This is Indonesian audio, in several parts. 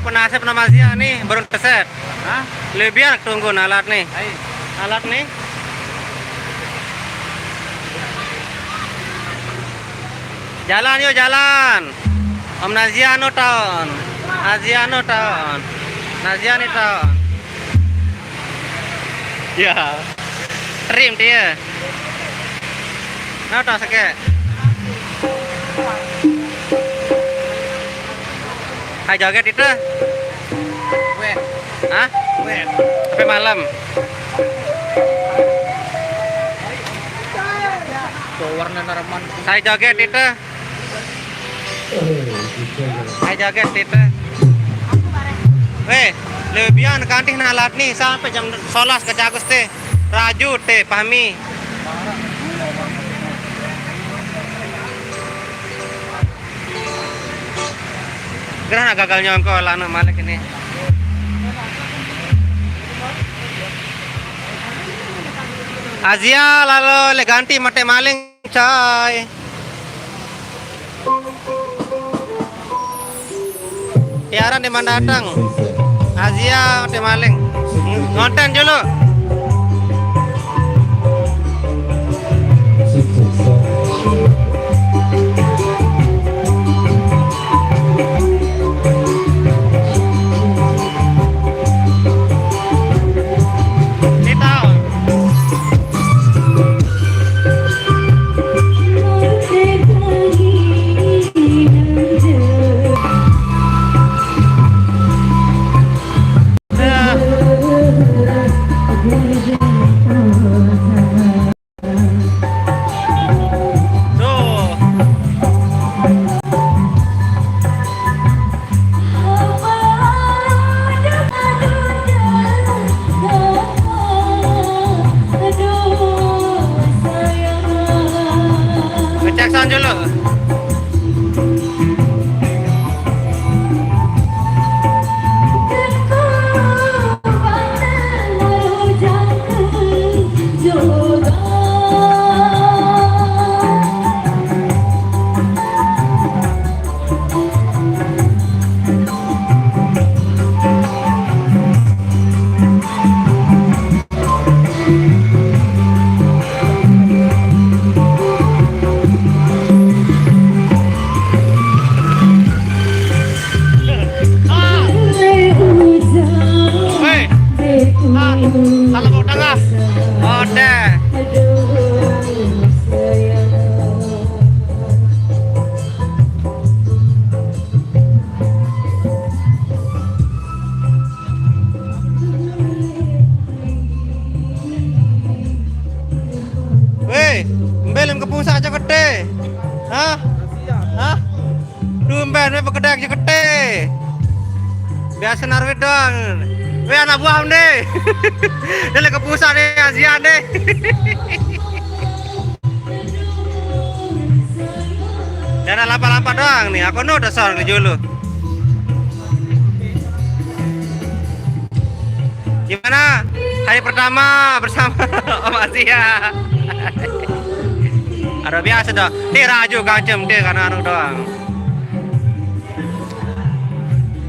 Apa nasib nama Zia nih baru keset? Hah? Lebih biar tunggu alat nih. Hai. Alat nih. Jalan yuk jalan. Om Naziano tahun. Naziano tahun. Naziani tahun. Ya. Trim dia. Nah tahu sakit. Hai joget itu. Wet. Hah? Wet. Sampai malam. Tuh warna naraman. Saya joget itu. Saya joget itu. Weh, lebihan kantih nalat nih sampai jam 11 ke Cagus teh. Raju teh pahami. Gerah gagal nyongkol anak Malik ini. Azia lalu le ganti mate maling coy. Tiaran di mana datang? Azia mate maling. Ngonten dulu. Jackson dulu. Salam mau tengah. Ode. Weh, mbelem kepung saja gede. Hah? Hah? Dumben we pekedek gede. Biasa narwit doang. Weh anak buah deh. Dia lagi ke pusat deh, Asia deh. Dan ada lampa-lampa doang nih. Aku nu udah soal ke julu. Gimana? Hari pertama bersama Om Asia. Ada biasa dah. Dia raju kancem dia karena anu doang.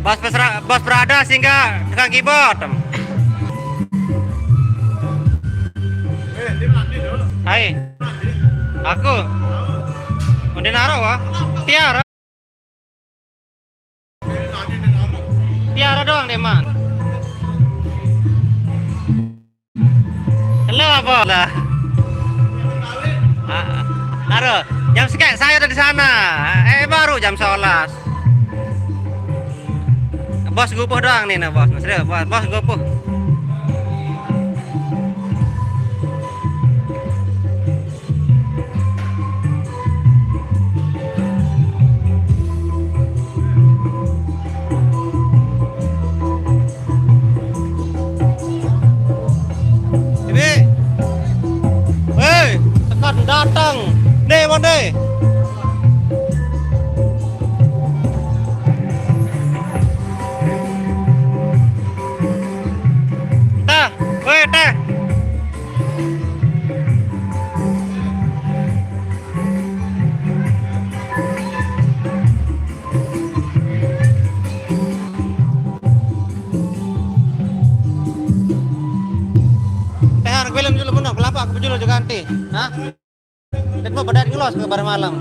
Bos berada sehingga tukang keyboard. Hai. Aku. Udah naro wah. Tiara. Tiara doang deh man. Halo apa lah? Naro. Jam sekian saya udah di sana. Baru jam 11. Bos gupuh doang nih nah bos. Serius bos gupuh. Ini. Hei, tekan datang. Nih, Monde. Pak, ke bejul juga ganti. Hah? Dan mau bedat ngelos ke bar malam.